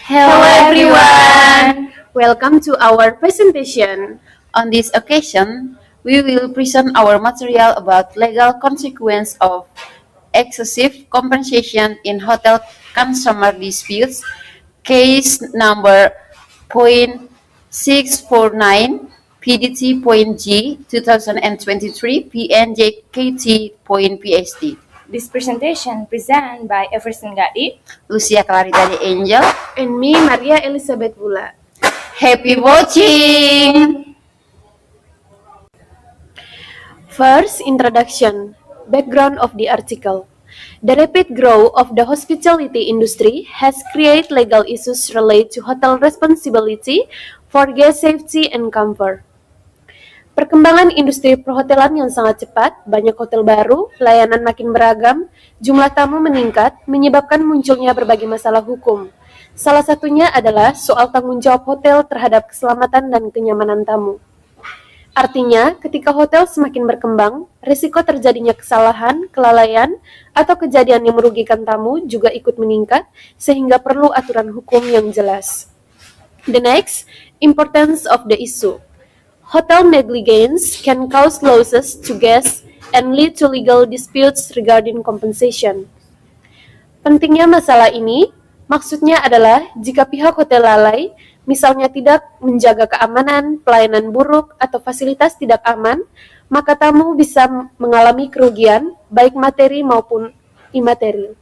Hello everyone! Welcome to our presentation. On this occasion, we will present our material about legal consequence of excessive compensation in hotel consumer disputes, case number .649 PDT.G 2023 PNJKT.PSD. This presentation presented by Everson Gadi, Lucia Clarita de Angel, And me, Maria Elizabeth Bula. Happy watching! First, introduction. Background of the article. The rapid growth of the hospitality industry has created legal issues related to hotel responsibility for guest safety and comfort. Perkembangan industri perhotelan yang sangat cepat, banyak hotel baru, layanan makin beragam, jumlah tamu meningkat, menyebabkan munculnya berbagai masalah hukum. Salah satunya adalah soal tanggung jawab hotel terhadap keselamatan dan kenyamanan tamu. Artinya, ketika hotel semakin berkembang, risiko terjadinya kesalahan, kelalaian, atau kejadian yang merugikan tamu juga ikut meningkat, sehingga perlu aturan hukum yang jelas. The next, importance of the issue. Hotel negligence can cause losses to guests and lead to legal disputes regarding compensation. Pentingnya masalah ini, maksudnya adalah jika pihak hotel lalai, misalnya tidak menjaga keamanan, pelayanan buruk, atau fasilitas tidak aman, maka tamu bisa mengalami kerugian, baik materi maupun imateri.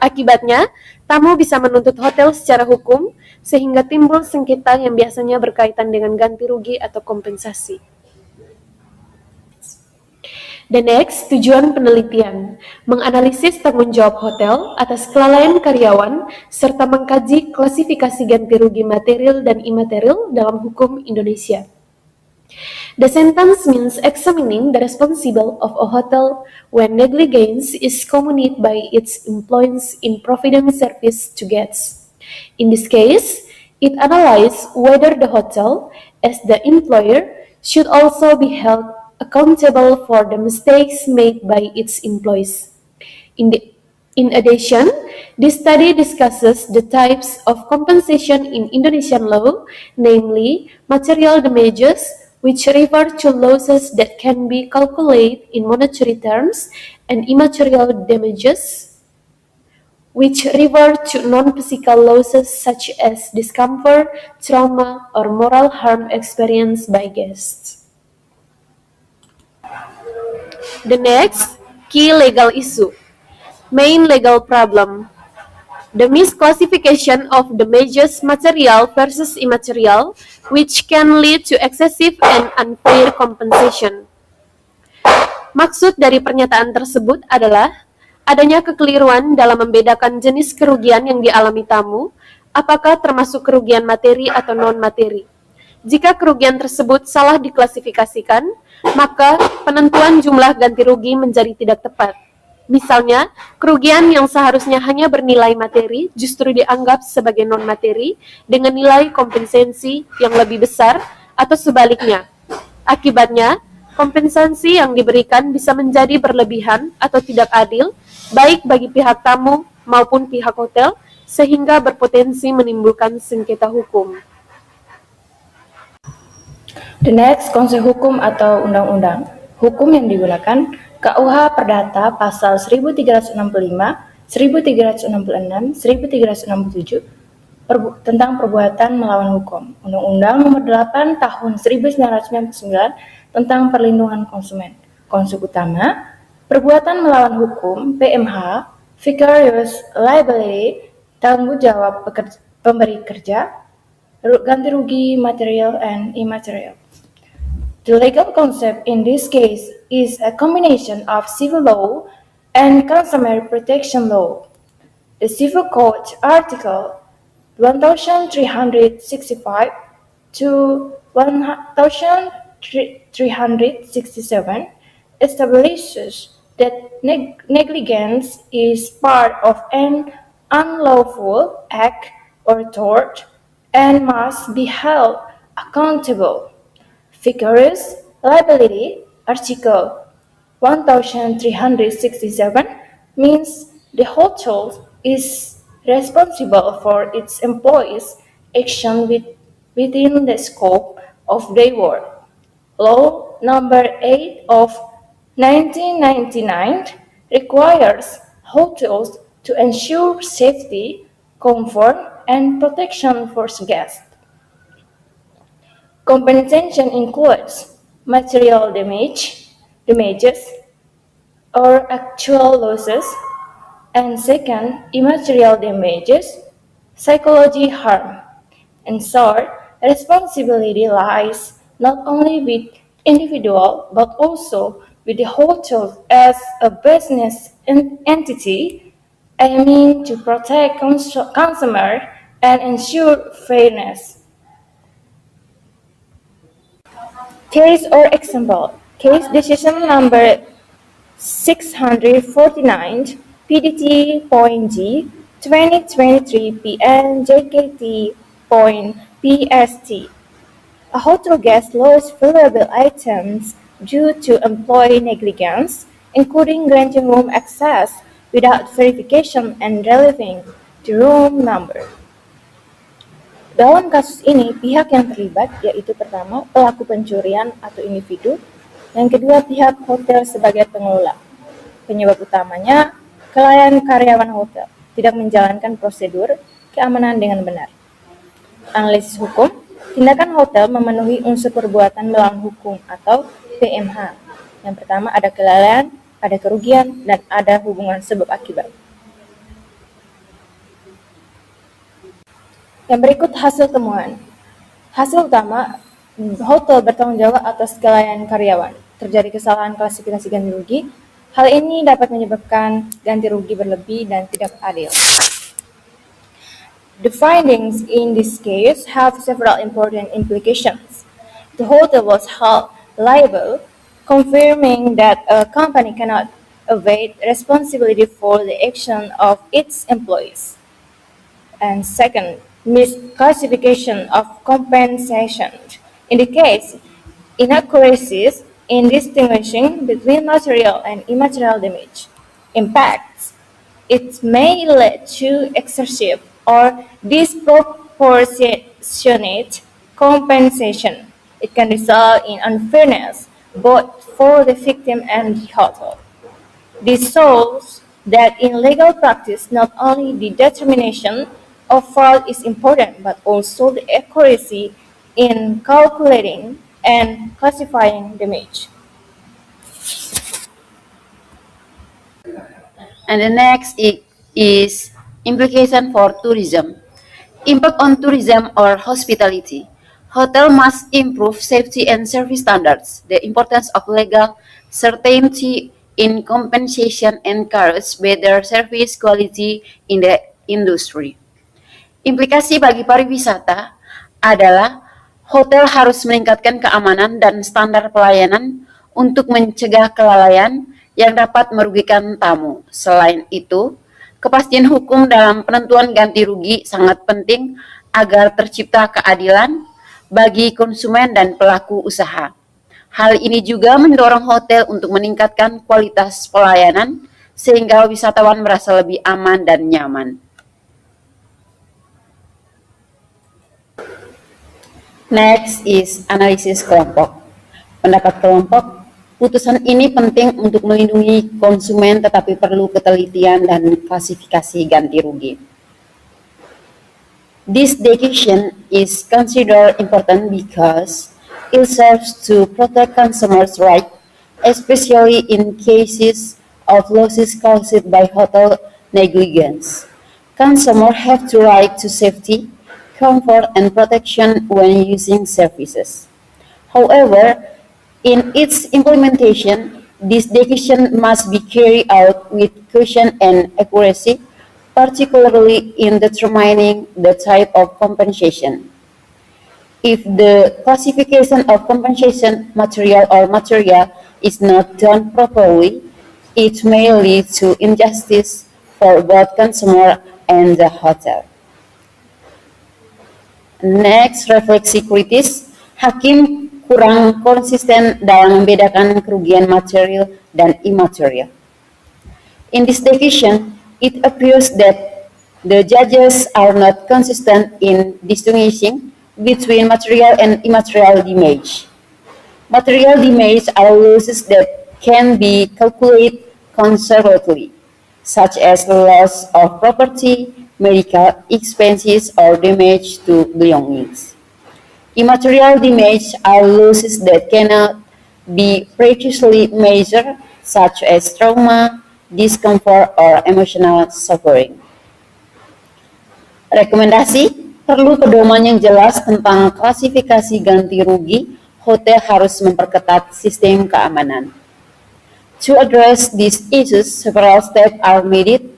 Akibatnya, tamu bisa menuntut hotel secara hukum, sehingga timbul sengketa yang biasanya berkaitan dengan ganti rugi atau kompensasi. The next, tujuan penelitian, menganalisis tanggung jawab hotel atas kelalaian karyawan, serta mengkaji klasifikasi ganti rugi material dan imaterial dalam hukum Indonesia. The sentence means examining the responsibility of a hotel when negligence is committed by its employees in providing service to guests. In this case, it analyzes whether the hotel, as the employer, should also be held accountable for the mistakes made by its employees. In addition, this study discusses the types of compensation in Indonesian law, namely material damages, which refer to losses that can be calculated in monetary terms, and immaterial damages, which refer to non-physical losses such as discomfort, trauma, or moral harm experienced by guests. The next, key legal issue. Main legal problem. The misclassification of damages material versus immaterial, which can lead to excessive and unfair compensation. Maksud dari pernyataan tersebut adalah adanya kekeliruan dalam membedakan jenis kerugian yang dialami tamu, apakah termasuk kerugian materi atau non-materi. Jika kerugian tersebut salah diklasifikasikan, maka penentuan jumlah ganti rugi menjadi tidak tepat. Misalnya, kerugian yang seharusnya hanya bernilai materi justru dianggap sebagai non-materi dengan nilai kompensasi yang lebih besar atau sebaliknya. Akibatnya, kompensasi yang diberikan bisa menjadi berlebihan atau tidak adil, baik bagi pihak tamu maupun pihak hotel, sehingga berpotensi menimbulkan sengketa hukum. the next konsep hukum atau undang-undang. Hukum yang digunakan KUH Perdata pasal 1365, 1366, 1367 tentang perbuatan melawan hukum. Undang-Undang Nomor 8 Tahun 1999 tentang perlindungan konsumen. Konsep utama, perbuatan melawan hukum (PMH), vicarious liability, tanggung jawab pemberi kerja, ganti rugi material and immaterial. The legal concept in this case is a combination of civil law and consumer protection law. The Civil Code Article 1365 to 1367 establishes that negligence is part of an unlawful act or tort and must be held accountable. Vicarious liability, Article 1367, means the hotel is responsible for its employees' action within the scope of their work. Law number 8 of 1999 requires hotels to ensure safety, comfort, and protection for guests. Compensation includes material damages, or actual losses, and second, immaterial damages, psychology harm. In short, responsibility lies not only with individual but also with the hotel as a business entity aiming to protect consumer and ensure fairness. Case or example. Case decision number 649 PDT.G 2023 PN JKT.PST. A hotel guest lost valuable items due to employee negligence, including granting room access without verification and relieving the room number. Dalam kasus ini, pihak yang terlibat yaitu pertama, pelaku pencurian atau individu, yang kedua, pihak hotel sebagai pengelola. Penyebab utamanya, kelalaian karyawan hotel tidak menjalankan prosedur keamanan dengan benar. Analisis hukum, tindakan hotel memenuhi unsur perbuatan melawan hukum atau PMH. Yang pertama, ada kelalaian, ada kerugian, dan ada hubungan sebab akibat. Yang berikut hasil temuan. Hasil utama, hotel bertanggung jawab atas kelalaian karyawan. Terjadi kesalahan klasifikasi ganti rugi. Hal ini dapat menyebabkan ganti rugi berlebih dan tidak adil. The findings in this case have several important implications. The hotel was held liable, confirming that a company cannot evade responsibility for the action of its employees. And second, misclassification of compensation indicates inaccuracies in distinguishing between material and immaterial damage. Impacts. It may lead to excessive or disproportionate compensation. It can result in unfairness both for the victim and the hotel. This shows that in legal practice, not only the determination of fault is important, but also the accuracy in calculating and classifying damage. And the next is implication for tourism. Impact on tourism or hospitality. Hotel must improve safety and service standards. The importance of legal certainty in compensation encourages better service quality in the industry. Implikasi bagi pariwisata adalah hotel harus meningkatkan keamanan dan standar pelayanan untuk mencegah kelalaian yang dapat merugikan tamu. Selain itu, kepastian hukum dalam penentuan ganti rugi sangat penting agar tercipta keadilan bagi konsumen dan pelaku usaha. Hal ini juga mendorong hotel untuk meningkatkan kualitas pelayanan sehingga wisatawan merasa lebih aman dan nyaman. Next is analisis kelompok. Pendapat kelompok, putusan ini penting untuk melindungi konsumen tetapi perlu ketelitian dan klasifikasi ganti rugi. This decision is considered important because it serves to protect consumers' rights, especially in cases of losses caused by hotel negligence. Consumers have the right to safety, comfort, and protection when using services. However, in its implementation, this decision must be carried out with caution and accuracy, particularly in determining the type of compensation. If the classification of compensation material or material is not done properly, it may lead to injustice for both consumer and the hotel. Next, refleksi kritis, hakim kurang konsisten dalam membedakan kerugian material dan imaterial. In this decision, it appears that The judges are not consistent in distinguishing between material and immaterial damage. Material damage are losses that can be calculated conservatively, such as loss of property, medical expenses, or damage to belongings. Immaterial damage are losses that cannot be precisely measured, such as trauma, discomfort, or emotional suffering. Rekomendasi, perlu pedoman yang jelas tentang klasifikasi ganti rugi. Hotel harus memperketat sistem keamanan. To address these issues, several steps are needed.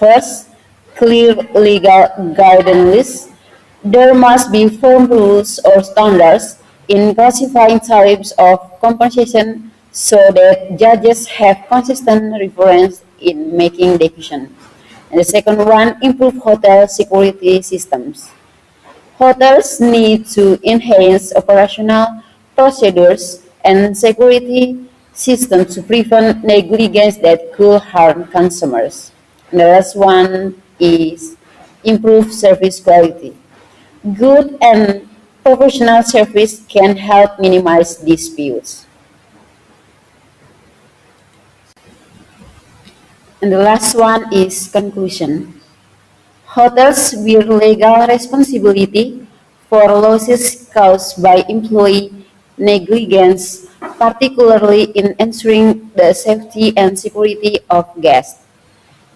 First, clear legal guidelines. There must be firm rules or standards in classifying types of compensation so that judges have consistent reference in making decisions. And the second one, improve hotel security systems. Hotels need to enhance operational procedures and security systems to prevent negligence that could harm consumers. And the last one is improve service quality. Good and professional service can help minimize disputes. And the last one is conclusion. Hotels bear legal responsibility for losses caused by employee negligence, particularly in ensuring the safety and security of guests.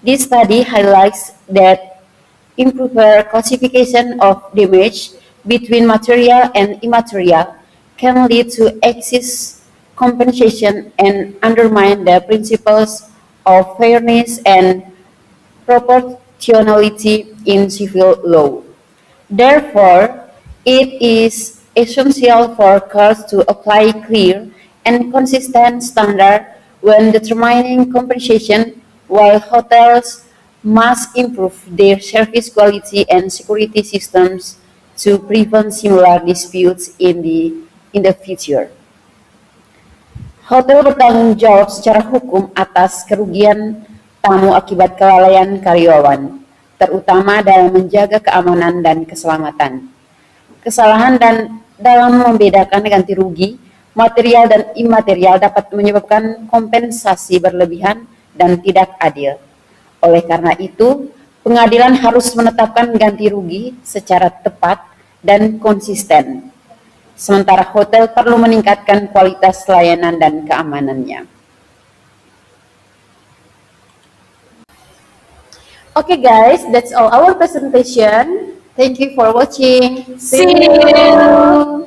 This study highlights that improper classification of damage between material and immaterial can lead to excess compensation and undermine the principles of fairness and proportionality in civil law. Therefore, it is essential for courts to apply clear and consistent standards when determining compensation, while hotels must improve their service quality and security systems to prevent similar disputes in the future. Hotel bertanggung jawab secara hukum atas kerugian tamu akibat kelalaian karyawan, terutama dalam menjaga keamanan dan keselamatan. Kesalahan dan dalam membedakan ganti rugi, material dan imaterial dapat menyebabkan kompensasi berlebihan dan tidak adil. Oleh karena itu, pengadilan harus menetapkan ganti rugi secara tepat dan konsisten. Sementara hotel perlu meningkatkan kualitas layanan dan keamanannya. Okay guys, that's all our presentation. Thank you for watching. See you.